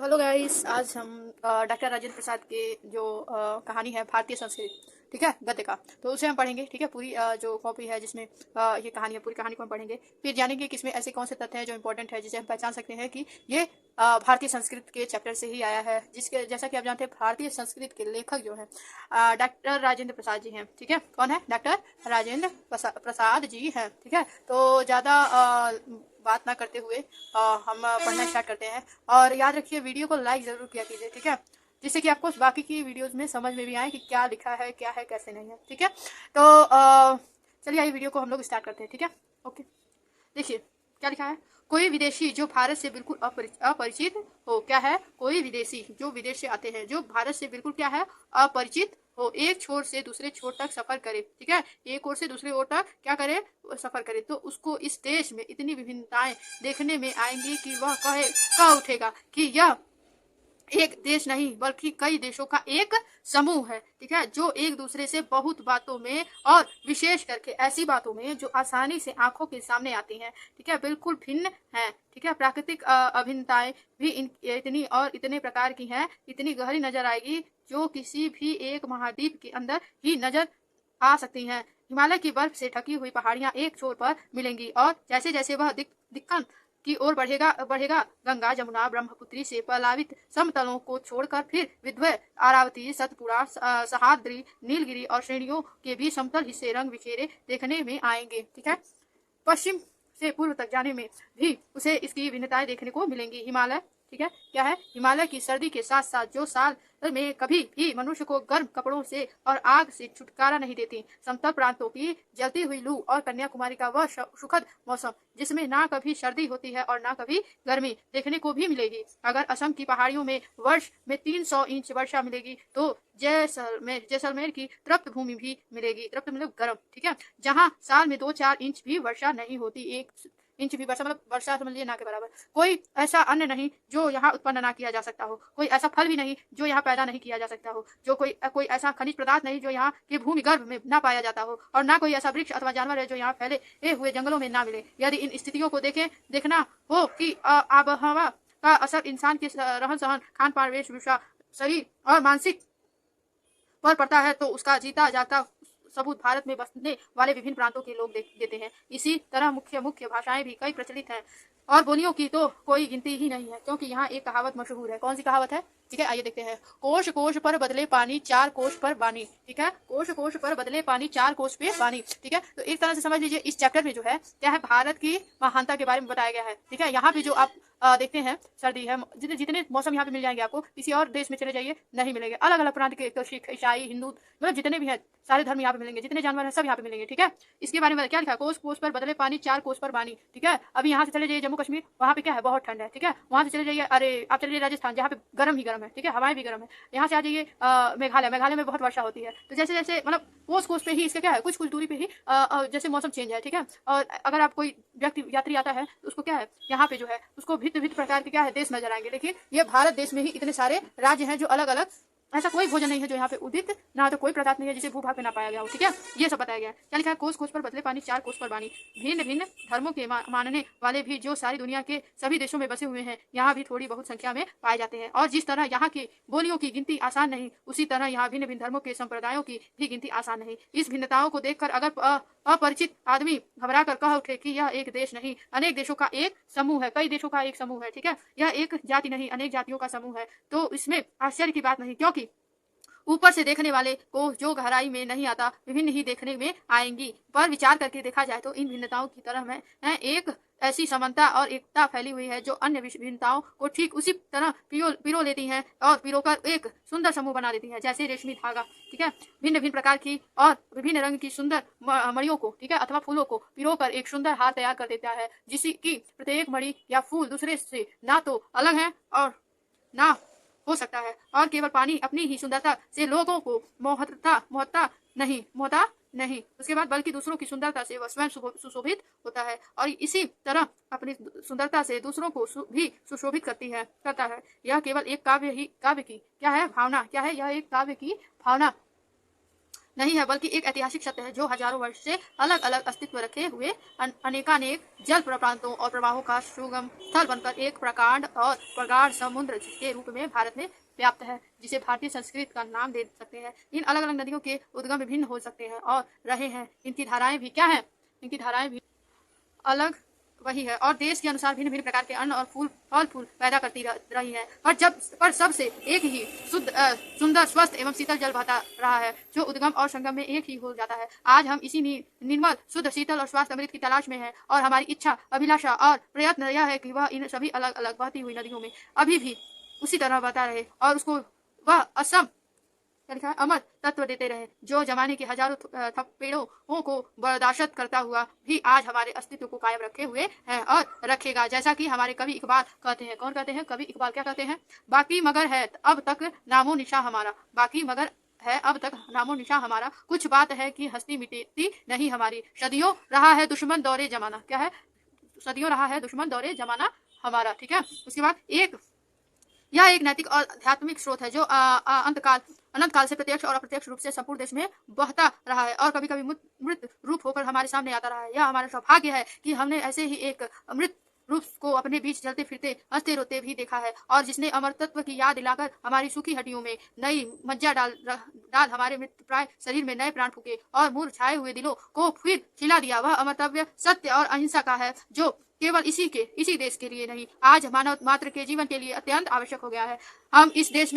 Hello guys, आज हम doctor Rajendra Prasad के जो कहानी है भारतीय संस्कृत, ठीक है, गद्य का, तो उसे हम पढ़ेंगे। ठीक है, पूरी जो कॉपी है जिसमें ये कहानी है, पूरी कहानी को हम पढ़ेंगे। फिर जानेंगे कि इसमें ऐसे कौन से तथ्य हैं जो इंपॉर्टेंट है, जिसे हम पहचान सकते हैं कि ये भारतीय संस्कृत के चैप्टर से ही आया है। जिसके जैसा कि आप जानते हैं, भारतीय संस्कृत के लेखक जो है डॉक्टर राजेंद्र प्रसाद जी हैं। ठीक है, कौन है? डॉक्टर राजेंद्र प्रसाद जी हैं। ठीक है, तो ज़्यादा बात ना करते हुए हम पढ़ना स्टार्ट करते हैं। और याद रखिए, वीडियो को लाइक जरूर किया कीजिए, ठीक है, जिससे कि आपको बाकी की वीडियोस में समझ में भी आए कि क्या लिखा है, क्या है, कैसे नहीं है। ठीक है, तो चलिए आइए वीडियो को हम लोग स्टार्ट करते हैं। ठीक है, ओके, देखिए क्या लिखा है। कोई विदेशी जो भारत से बिल्कुल अपरिचित हो, क्या है? कोई विदेशी जो विदेश से आते हैं, जो भारत से बिल्कुल क्या है, अपरिचित हो, एक छोर से दूसरे छोर तक सफर करे। ठीक है, एक ओर से दूसरे ओर तक क्या करे? सफर करे, तो उसको इस देश में इतनी विभिन्नताएं देखने में आएंगी कि वह कह उठेगा कि यह एक देश नहीं बल्कि कई देशों का एक समूह है। ठीक है, जो एक दूसरे से बहुत बातों में और विशेष करके ऐसी बातों में जो आसानी से आंखों के सामने आती हैं, ठीक है, बिल्कुल भिन्न है। ठीक है, प्राकृतिक अभिन्नताएं भी इतनी और इतने प्रकार की हैं, इतनी गहरी नजर आएगी, जो किसी भी एक महाद्वीप के अंदर ही नजर आ सकती हैं। हिमालय की बर्फ से ढकी हुई पहाड़ियां एक छोर पर मिलेंगी, और जैसे जैसे वह दिक्कत की ओर बढ़ेगा बढ़ेगा गंगा, जमुना, ब्रह्मपुत्री से पलावित समतलों को छोड़कर फिर विंध्य, अरावती, सतपुड़ा, सहाद्री, नीलगिरी और श्रेणियों के भी समतल हिस्से रंग बिखेरे देखने में आएंगे। ठीक है, पश्चिम से पूर्व तक जाने में भी उसे इसकी भिन्नताएं देखने को मिलेंगी। हिमालय, ठीक है, क्या है? हिमालय की सर्दी के साथ साथ जो साल में कभी भी मनुष्य को गर्म कपड़ों से और आग से छुटकारा नहीं देती, समतल प्रांतों की जलती हुई लू और कन्याकुमारी का वह सुखद मौसम, जिसमें ना कभी सर्दी होती है और ना कभी गर्मी, देखने को भी मिलेगी। अगर असम की पहाड़ियों में वर्ष में 300 इंच वर्षा मिलेगी, तो जैसलमेर की तृप्त भूमि भी मिलेगी। तृप्त मतलब गर्म, ठीक है, जहाँ साल में 2-4 इंच भी वर्षा नहीं होती। 1 इंच भी वर्षा मतलब वर्षा समझिए ना के बराबर। कोई ऐसा अन्न नहीं जो यहाँ उत्पन्न ना किया जा सकता हो, कोई ऐसा फल भी नहीं जो यहाँ पैदा नहीं किया जा सकता हो, जो कोई ऐसा खनिज पदार्थ नहीं जो यहाँ के भूमि गर्भ में ना पाया जाता हो, और ना कोई ऐसा वृक्ष अथवा जानवर है जो यहाँ फैले हुए जंगलों में ना मिले। यदि इन स्थितियों को देखना हो कि आबहवा का असर इंसान के रहन सहन, खान पान, वेशभूषा, शरीर और मानसिक पर पड़ता है, तो उसका जीता जागता सबूत भारत में बसने वाले विभिन्न प्रांतों के लोग देते हैं। इसी तरह मुख्य मुख्य भाषाएं भी कई प्रचलित हैं, और बोलियों की तो कोई गिनती ही नहीं है, क्योंकि यहाँ एक कहावत मशहूर है। कौन सी कहावत है? ठीक है, आइए देखते हैं। कोश कोश पर बदले पानी, 4 कोश पर बानी। ठीक है, कोश कोश पर बदले पानी, 4 कोश पे पानी। ठीक है, तो एक तरह से समझ लीजिए, इस चैप्टर में जो है क्या है, भारत की महानता के बारे में बताया गया है। ठीक है, यहाँ पे जो आप देखते हैं, सर्दी है, जितने मौसम यहाँ पे मिल जाएंगे आपको, किसी और देश में चले जाइए नहीं मिलेंगे। अलग अलग प्रांत के, तो सिख, ईसाई, हिंदू, मतलब जितने भी हैं सारे धर्म यहाँ पे मिलेंगे, जितने जानवर हैं सब यहाँ पे मिलेंगे। ठीक है, इसके बारे में क्या लिखा है? कोस कोस पर बदले पानी, 4 कोस पर पानी। ठीक है, अभी यहाँ से चले जाइए जम्मू कश्मीर, वहाँ पे क्या है, बहुत ठंड है। ठीक है, वहाँ से चले जाइए, अरे आप चले जाइए राजस्थान, जहाँ पे गर्म ही गर्म है। ठीक है, हवाएं भी गर्म है। यहाँ से आ जाइए मेघालय में बहुत वर्षा होती है। तो जैसे जैसे मतलब कोस कोस पे ही इसका क्या है, कुछ कुछ दूरी पे ही जैसे मौसम चेंज है। ठीक है, और अगर आप कोई व्यक्ति यात्री आता है, तो उसको क्या है, यहाँ पे जो है उसको भिन्न भिन्न प्रकार के क्या है, देश नजर आएंगे। लेकिन ये भारत देश में ही इतने सारे राज्य हैं जो अलग अलग, ऐसा कोई भोजन नहीं है जो यहाँ पे उदित ना, तो कोई पदार्थ नहीं है जिसे भूभाग पे ना पाया गया हो। ठीक है, ये सब बताया गया है। क्या लिखा है? कोस कोस पर बदले पानी, 4 कोस पर बानी। भिन्न भिन्न धर्मों के मानने वाले भी जो सारी दुनिया के सभी देशों में बसे हुए हैं, यहाँ भी थोड़ी बहुत संख्या में पाए जाते हैं। और जिस तरह यहाँ की बोलियों की गिनती आसान नहीं, उसी तरह यहाँ भिन्न भिन्न धर्मों के संप्रदायों की भी गिनती आसान नहीं। इस भिन्नताओं को देखकर अगर अपरिचित आदमी घबरा कर कह उठे कि यह एक देश नहीं, अनेक देशों का एक समूह है, कई देशों का एक समूह है। ठीक है, यह एक जाति नहीं, अनेक जातियों का समूह है, तो इसमें आश्चर्य की बात नहीं, क्योंकि ऊपर से देखने वाले को जो गहराई में नहीं आता, विभिन्न ही देखने में आएंगी। पर विचार करके देखा जाए तो इन भिन्नताओं की तरह में एक ऐसी समानता और एकता फैली हुई है, जो अन्य भिन्नताओं को ठीक उसी तरह पिरो लेती हैं और पिरोकर एक सुंदर समूह बना देती हैं, जैसे रेशमी धागा। ठीक है, भिन्न भिन्न प्रकार की और विभिन्न रंग की सुंदर मणियों को, ठीक है, अथवा फूलों को पिरोकर एक सुंदर हार तैयार कर देता है, जिसकी प्रत्येक मणि या फूल दूसरे से ना तो अलग है और ना हो सकता है, और केवल पानी अपनी ही सुंदरता से लोगों को मोहता नहीं, उसके बाद बल्कि दूसरों की सुंदरता से वह स्वयं सुशोभित होता है, और इसी तरह अपनी सुंदरता से दूसरों को भी सुशोभित करता है। यह केवल एक काव्य की क्या है, भावना। क्या है? यह एक काव्य की भावना नहीं है, बल्कि एक ऐतिहासिक सत्य है जो हजारों वर्ष से अलग अलग अस्तित्व रखे हुए अनेकानेक जल प्रांतों और प्रवाहों का सुगम स्थल बनकर एक प्रकांड और प्रगाढ़ समुद्र के रूप में भारत में व्याप्त है, जिसे भारतीय संस्कृत का नाम दे सकते हैं। इन अलग अलग नदियों के उद्गम विभिन्न हो सकते हैं और रहे हैं। इनकी धाराएं भी क्या है, इनकी धाराएं भी अलग वही है और देश के अनुसार भिन्न भिन्न प्रकार के अन्न और फल फूल पैदा करती रही है। पर सबसे एक ही शुद्ध सुंदर स्वस्थ एवं शीतल जल बहता रहा है, जो उद्गम और संगम में एक ही हो जाता है। आज हम इसी निर्मल शुद्ध शीतल और स्वास्थ्य अमृत की तलाश में हैं और हमारी इच्छा, अभिलाषा और प्रयत्न यह है कि वह इन सभी अलग अलग बहती हुई नदियों में अभी भी उसी तरह बहता रहे और उसको वह असम लिखा है अमर तत्व देते रहे, जो जमाने के हजारों थपेड़ों को बर्दाश्त करता हुआ भी आज हमारे अस्तित्व को कायम रखे हुए है और रखेगा। जैसा कि हमारे कवि इकबाल कहते हैं, कौन कहते हैं, कवि इकबाल क्या कहते हैं, बाकी मगर है अब तक नामो निशा हमारा, बाकी मगर है अब तक नामो निशा हमारा, कुछ बात है कि हस्ती मिटती नहीं हमारी, सदियों रहा है दुश्मन दौरे जमाना, क्या है, सदियों रहा है दुश्मन दौरे जमाना हमारा। ठीक है, उसके बाद यह एक नैतिक और आध्यात्मिक स्रोत है जो अनंत काल से प्रत्यक्ष और अप्रत्यक्ष रूप से संपूर्ण देश में बहता रहा है और कभी कभी मृत रूप होकर हमारे सामने आता रहा है। यह हमारा सौभाग्य है कि हमने ऐसे ही एक अमृत रूप को अपने बीच चलते फिरते हंसते रोते भी देखा है और जिसने अमर तत्व की याद दिलाकर हमारी सूखी हड्डियों में नई मज्जा डाल हमारे मृत प्राय शरीर में नए प्राण फूके और मुरझाए हुए दिलों को फिर खिला दिया। वह अमरतव्य सत्य और अहिंसा का है जो केवल इसी देश के लिए नहीं, आज मानव मात्र के जीवन के लिए अत्यंत आवश्यक हो गया है। हम इस देश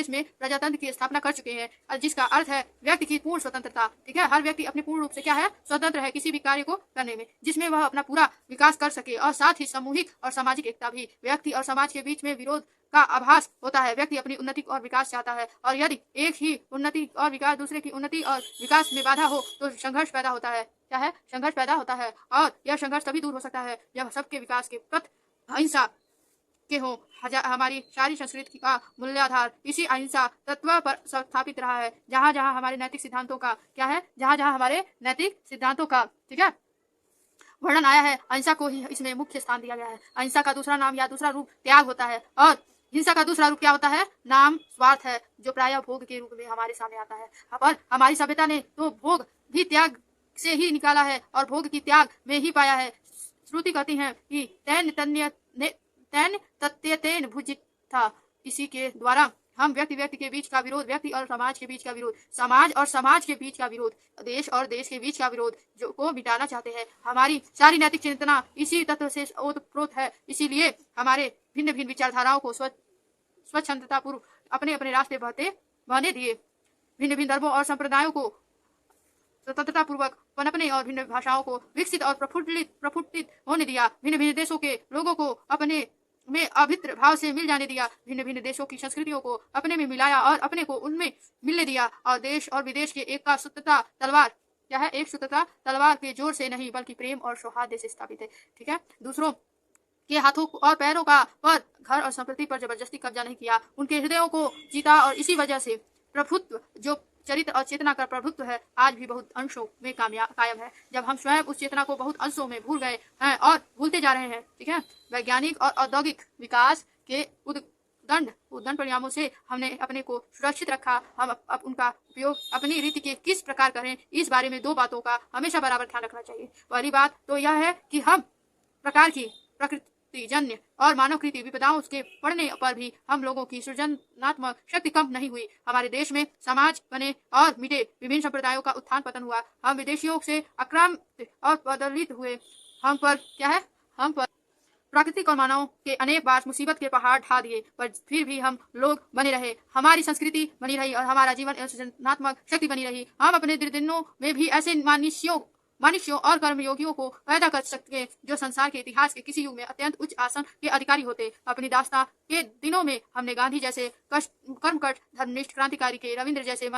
में प्रजातंत्र की स्थापना कर चुके हैं, जिसका अर्थ है व्यक्ति की पूर्ण स्वतंत्रता। ठीक है, हर व्यक्ति अपने पूर्ण रूप से क्या है, स्वतंत्र है किसी भी कार्य को करने में, जिसमें वह अपना पूरा विकास कर सके और साथ ही सामूहिक और सामाजिक एकता भी। व्यक्ति और समाज के बीच में विरोध का आभास होता है। व्यक्ति अपनी उन्नति और विकास चाहता है और यदि एक ही उन्नति और विकास दूसरे की उन्नति और विकास में बाधा हो तो संघर्ष पैदा होता है। क्या है, संघर्ष पैदा होता है और यह संघर्ष तभी दूर हो सकता है जब सबके विकास के पथ अहिंसा के हो। हमारी सारी संस्कृति का मूल्याधार इसी अहिंसा तत्व पर स्थापित रहा है। जहाँ जहाँ हमारे नैतिक सिद्धांतों का क्या है, जहाँ जहाँ हमारे नैतिक सिद्धांतों का ठीक है वर्णन आया है, अहिंसा को ही इसमें मुख्य स्थान दिया गया है। अहिंसा का दूसरा नाम या दूसरा रूप त्याग होता है और हिंसा का दूसरा रूप क्या होता है, नाम स्वार्थ है, जो प्रायः भोग के रूप में हमारे सामने आता है। पर हमारी सभ्यता ने तो भोग भी त्याग से ही निकाला है और भोग की त्याग में ही पाया है। श्रुति कहती है कि तैन तत्यतेन भुजित था। इसी के द्वारा हम व्यक्ति के बीच का विरोध, व्यक्ति और समाज के बीच का विरोध, समाज और समाज के बीच का विरोध, देश और देश के बीच का विरोध जो को मिटाना चाहते हैं। हमारी सारी नैतिक चिंतना इसी तत्व से ओतप्रोत है। इसीलिए हमारे भिन्न भिन्न विचारधाराओं को स्वच्छंदता पूर्व अपने अपने रास्ते बहने दिए। भिन्न भिन्न धर्मों और संप्रदायों को स्वतंत्रता पूर्वक पनपने और भिन्न भाषाओं को विकसित और प्रफुल्लित होने दिया। भिन्न भिन्न देशों के लोगों को अपने में अभित्र भाव से मिल जाने दिया। भिन्न भिन्न देशों की संस्कृतियों को अपने में मिलाया और अपने को उनमें मिलने दिया। और देश और विदेश के एक का सूत्रता तलवार क्या है, एक सूत्रता तलवार के जोर से नहीं बल्कि प्रेम और सौहार्द से स्थापित है। ठीक है, दूसरों के हाथों और पैरों का पर घर और संपत्ति पर जबरदस्ती कब्जा नहीं किया, उनके हृदयों को जीता और इसी वजह से प्रभुत्व जो चरित्र और चेतना का प्रभुत्व है आज भी बहुत अंशों में कायम है। जब हम स्वयं उस चेतना को बहुत अंशों में भूल गए हैं और भूलते जा रहे हैं। ठीक है, वैज्ञानिक और औद्योगिक विकास के उद्दंड परिणामों से हमने अपने को सुरक्षित रखा। हम अब उनका उपयोग अपनी रीति के किस प्रकार करें, इस बारे में दो बातों का हमेशा बराबर ध्यान रखना चाहिए। पहली बात तो यह है कि हम प्रकार की प्रकृतिजन्य और मानवकृति विपदाओं के पड़ने पर भी हम लोगों की सृजनात्मक शक्ति कम नहीं हुई। हमारे देश में समाज बने और मिटे, विभिन्न संप्रदायों का उत्थान पतन हुआ, हम विदेशियों से आक्रांत और प्रदलित हुए। हम पर क्या है, हम पर प्राकृतिक और मानव के अनेक बार मुसीबत के पहाड़ ढा दिए, पर फिर भी हम लोग बने रहे। हमारी संस्कृति बनी रही और हमारा जीवन एवं सृजनात्मक शक्ति बनी रही। हम अपने दिनों में भी ऐसे मनुष्यों और कर्मयोगियों को पैदा कर सकते जो संसार के इतिहास के किसी युग में अत्यंत उच्च आसन के अधिकारी होते। अपनी दास्तां के दिनों में हमने गांधी जैसे कर्मकट धर्मनिष्ठ क्रांतिकारी के, रविंद्र जैसे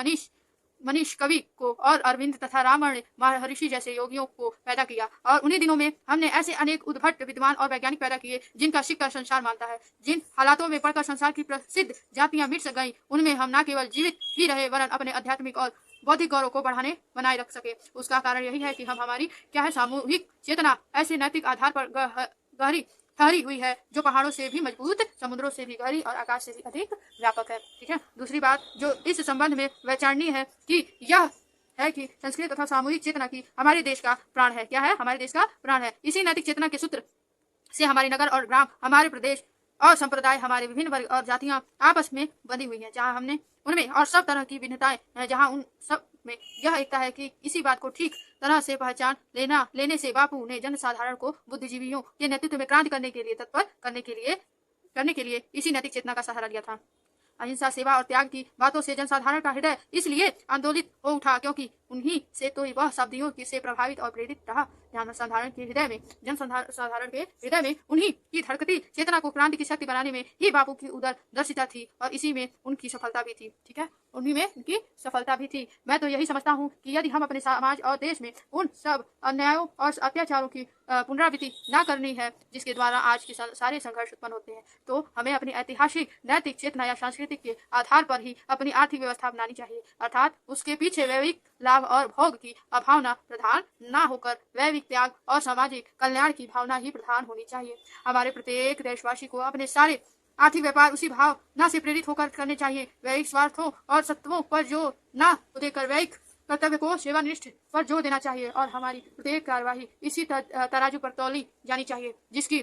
मनीष कवि को और अरविंद तथा रामण महर्षि जैसे योगियों को पैदा किया। और उन्हीं दिनों में हमने ऐसे अनेक उद्भट विद्वान और वैज्ञानिक पैदा किए जिनका शिक्षा संसार मानता है। जिन हालातों में पढ़कर संसार की प्रसिद्ध जातियां मिट गईं, उनमें हम न केवल जीवित ही रहे वरन अपने आध्यात्मिक और बौद्धिक गौरव को बनाए रख सके। उसका कारण यही है कि हम हमारी क्या है, सामूहिक चेतना ऐसे नैतिक आधार पर गहरी ठहरी हुई है, जो पहाड़ों से भी मजबूत, समुद्रों से भी गहरी और आकाश से भी अधिक व्यापक है। ठीक है। दूसरी बात जो इस संबंध में वैचारणीय है कि यह है कि संस्कृत तथा सामूहिक चेतना की हमारे देश का प्राण है। क्या है? हमारे देश का प्राण है। इसी नैतिक चेतना के सूत्र से हमारे नगर और ग्राम, हमारे प्रदेश और संप्रदाय, हमारे विभिन्न वर्ग और जातियां आपस में बंधी हुई हैं, जहां हमने उनमें और सब तरह की भिन्नताएं हैं, जहां उन सब में यह एकता है कि इसी बात को ठीक तरह से पहचान लेने से बापू ने जनसाधारण को बुद्धिजीवियों के नेतृत्व में क्रांति करने के लिए तत्पर करने के लिए इसी नैतिक चेतना का सहारा लिया था। अहिंसा, सेवा और त्याग की बातों से जनसाधारण का हृदय इसलिए आंदोलित हो उठा क्योंकि उन्हीं से तो वह शब्दियों से प्रभावित और प्रेरित रहा। जनसाधारण के हृदय में उन्हीं की धड़कती चेतना को क्रांति की शक्ति बनाने में ही बापू की उदरदर्शिता थी और इसी में उनकी सफलता भी थी। ठीक है, उन्हीं में उनकी सफलता भी थी। मैं तो यही समझता हूँ कि यदि हम अपने समाज और देश में उन सब अन्यायों और अत्याचारों की पुनरावृत्ति न करनी है जिसके द्वारा आज के सारे संघर्ष उत्पन्न होते हैं, तो हमें अपनी ऐतिहासिक नैतिक चेतना या सांस्कृतिक के आधार पर ही अपनी आर्थिक व्यवस्था बनानी चाहिए, अर्थात उसके पीछे वैविक लाभ और भोग की अभावना प्रधान न होकर वैविक त्याग और सामाजिक कल्याण की भावना ही प्रधान होनी चाहिए। हमारे प्रत्येक देशवासी को अपने सारे आर्थिक व्यापार उसी भावना से प्रेरित होकर करने चाहिए। वैविक स्वार्थों और सत्वों पर जोर न देकर वैविक कर्तव्य को सेवानिष्ठ पर जोर देना चाहिए और हमारी प्रत्येक कार्यवाही इसी तराजू पर तौली जानी चाहिए, जिसकी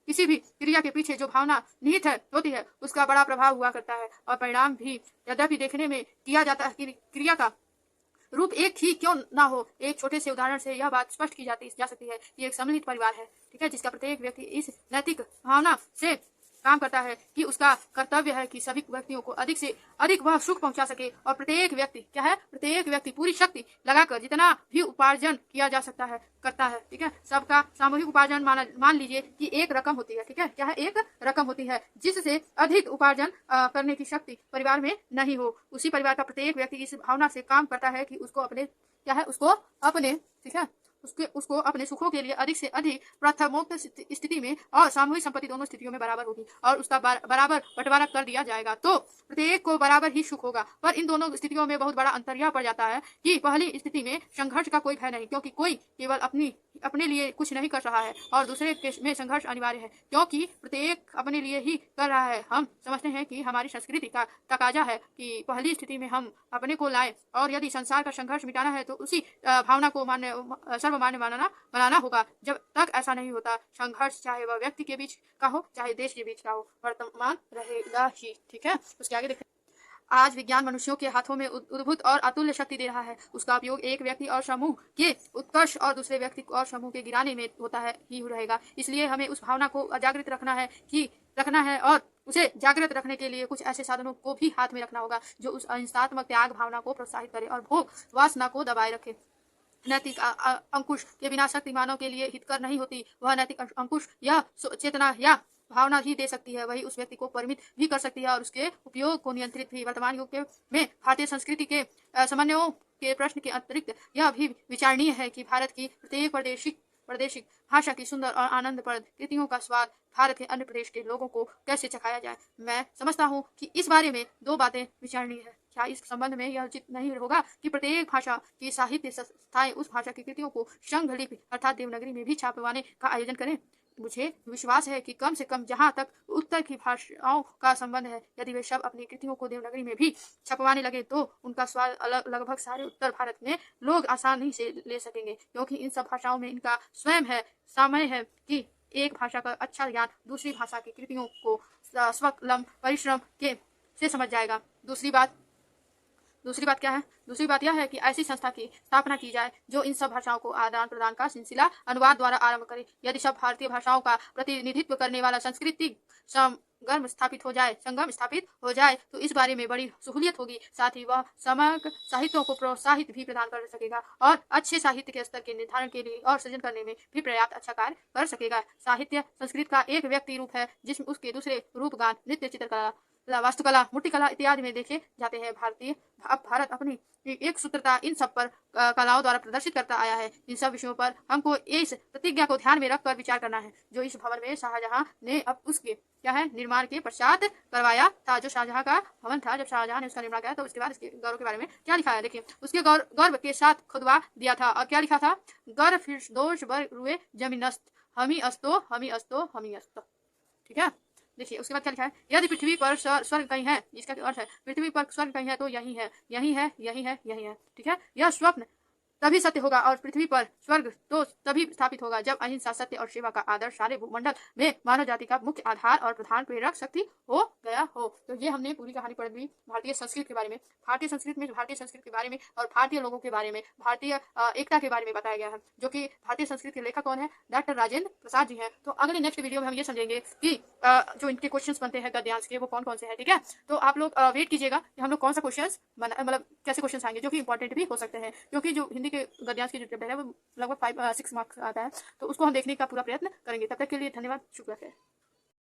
किसी भी क्रिया के पीछे जो भावना निहित होती है उसका बड़ा प्रभाव हुआ करता है और परिणाम भी यद्यपि देखने में किया जाता है क्रिया का रूप एक ही क्यों ना हो। एक छोटे से उदाहरण से यह बात स्पष्ट की जा सकती है कि एक सम्मिलित परिवार है, ठीक है, जिसका प्रत्येक व्यक्ति इस नैतिक भावना से काम करता है कि उसका कर्तव्य है कि सभी व्यक्तियों को अधिक से अधिक वह सुख पहुंचा सके और प्रत्येक व्यक्ति क्या है, प्रत्येक व्यक्ति पूरी शक्ति लगाकर जितना भी उपार्जन किया जा सकता है करता है। ठीक है, सबका सामूहिक उपार्जन मान लीजिए कि एक रकम होती है। ठीक है, क्या है? एक रकम होती है जिससे अधिक उपार्जन करने की शक्ति परिवार में नहीं हो। उसी परिवार का प्रत्येक व्यक्ति इस भावना से काम करता है कि उसको अपने क्या है, उसको अपने ठीक है उसको अपने सुखों के लिए अधिक से अधिक प्राथमिक स्थिति में और सामूहिक संपत्ति दोनों स्थितियों में बराबर होगी और उसका बराबर बंटवारा कर दिया जाएगा तो प्रत्येक को बराबर ही सुख होगा। पर इन दोनों स्थितियों में बहुत बड़ा अंतर यह पड़ जाता है कि पहली स्थिति में संघर्ष का कोई भय नहीं, क्योंकि कोई केवल अपने लिए कुछ नहीं कर रहा है और दूसरे में संघर्ष अनिवार्य है क्योंकि प्रत्येक अपने लिए ही कर रहा है। हम समझते हैं कि हमारी संस्कृति का तकाजा है कि पहली स्थिति में हम अपने को लाए और यदि संसार का संघर्ष मिटाना है तो उसी भावना को सर्वमान्य बनाना होगा। जब तक ऐसा नहीं होता संघर्ष चाहे वह व्यक्ति के बीच का हो चाहे देश के बीच का हो वर्तमान रहेगा ही। ठीक है, उसके आगे देखते हैं। आज विज्ञान मनुष्यों के हाथों में उद्भुत और अतुल्य शक्ति दे रहा है। उसका उपयोग एक व्यक्ति और समूह के उत्कर्ष और दूसरे व्यक्ति और समूह के गिराने में होता है ही रहेगा। इसलिए हमें उस भावना को जागृत रखना है और उसे जागृत रखने के लिए कुछ ऐसे साधनों को भी हाथ में रखना होगा जो उस अहिंसात्मक त्याग भावना को प्रोत्साहित करे और भोग वासना को दबाए रखे। नैतिक अंकुश के बिना शक्ति मानव के लिए हितकर नहीं होती। वह नैतिक अंकुश या चेतना या भावना ही दे सकती है, वही उस व्यक्ति को परिमित भी कर सकती है और उसके उपयोग को नियंत्रित भी। वर्तमान युग में भारतीय संस्कृति के समन्वयों के प्रश्न के अतिरिक्त यह भी विचारणीय है कि भारत की प्रत्येक प्रादेशिक भाषा की सुंदर और आनंदप्रद कृतियों का स्वाद भारत के अन्य प्रदेश के लोगों को कैसे चखाया जाए। मैं समझता हूँ कि इस बारे में दो बातें विचारणीय है। क्या इस संबंध में यह उचित नहीं होगा कि प्रत्येक भाषा की साहित्य संस्थाएं उस भाषा की कृतियों को संघ लिपि अर्थात देवनागरी में भी छापवाने का आयोजन करें? मुझे विश्वास है कि कम से कम जहां तक उत्तर की भाषाओं का संबंध है, यदि वे सब अपनी कृतियों को देवनागरी में भी छपवाने लगे तो उनका स्वाद लगभग सारे उत्तर भारत में लोग आसानी से ले सकेंगे, क्योंकि इन सब भाषाओं में इनका स्वयं है समय है कि एक भाषा का अच्छा ज्ञान दूसरी भाषा की कृतियों को स्वकलम परिश्रम से समझ जाएगा। दूसरी बात क्या है? दूसरी बात यह है कि ऐसी संस्था की स्थापना की जाए जो इन सब भाषाओं को आदान प्रदान का सिलसिला अनुवाद द्वारा आरंभ करे। यदि सब भारतीय भाषाओं का प्रतिनिधित्व करने वाला सांस्कृतिक संगम स्थापित हो जाए तो इस बारे में बड़ी सहूलियत होगी। साथ ही वह समग्र साहित्यों को प्रोत्साहित भी प्रदान कर सकेगा और अच्छे साहित्य के स्तर के निर्धारण के लिए और सृजन करने में भी पर्याप्त अच्छा कार्य कर सकेगा। साहित्य संस्कृत का एक व्यक्ति रूप है जिसमें उसके दूसरे रूप गान, नृत्य, चित्रकला, वास्तुकला, मूर्तिकला इत्यादि में देखे जाते हैं। भारत अपनी एक सूत्रता इन सब पर कलाओं द्वारा प्रदर्शित करता आया है। इन सब विषयों पर हमको इस प्रतिज्ञा को ध्यान में रखकर विचार करना है जो इस भवन में शाहजहां ने अब उसके क्या है निर्माण के पश्चात करवाया था। जो शाहजहां का भवन था, जब शाहजहां ने उसका निर्माण किया तो उसके बाद इसके गौरव के बारे में क्या लिखा है देखिए। उसके गर्व के साथ खुदवा दिया था और क्या लिखा था? गर्व फिरदोष बर रुए जमीनस्त हमी अस्तो, हमी अस्तो, हमी अस्तो। ठीक है, देखिए उसके बाद क्या लिखा है, यदि पृथ्वी पर स्वर्ग कहीं है, इसका अर्थ है पृथ्वी पर स्वर्ग कहीं है तो यही है, यही है, यही है, यही है। ठीक है, यह स्वप्न तभी सत्य होगा और पृथ्वी पर स्वर्ग तो तभी स्थापित होगा जब अहिंसा, सत्य और सेवा का आदर्श सारे भूमंडल में मानव जाति का मुख्य आधार और प्रधान प्रेरक शक्ति हो गया हो। तो ये हमने पूरी कहानी पढ़ ली भारतीय संस्कृति के बारे में। भारतीय संस्कृति में भारतीय संस्कृति के बारे में और भारतीय लोगों के बारे में, भारतीय एकता के बारे में बताया गया है, जो कि भारतीय संस्कृति के लेखक कौन है, डॉक्टर राजेंद्र प्रसाद जी हैं। तो अगले नेक्स्ट वीडियो में हम ये समझेंगे कि जो इनके क्वेश्चन बनते हैं गद्यांश के, वो कौन कौन से हैं। ठीक है, तो आप लोग वेट कीजिएगा कि हम लोग कौन सा क्वेश्चन मतलब कैसे क्वेश्चन आएंगे जो कि इंपॉर्टेंट भी हो सकते हैं, क्योंकि जो हिंदी के गद्यांश की जो चैप्टर है वो लगभग 5-6 मार्क्स आता है, तो उसको हम देखने का पूरा प्रयत्न करेंगे। तब तक के लिए धन्यवाद, शुक्रिया है।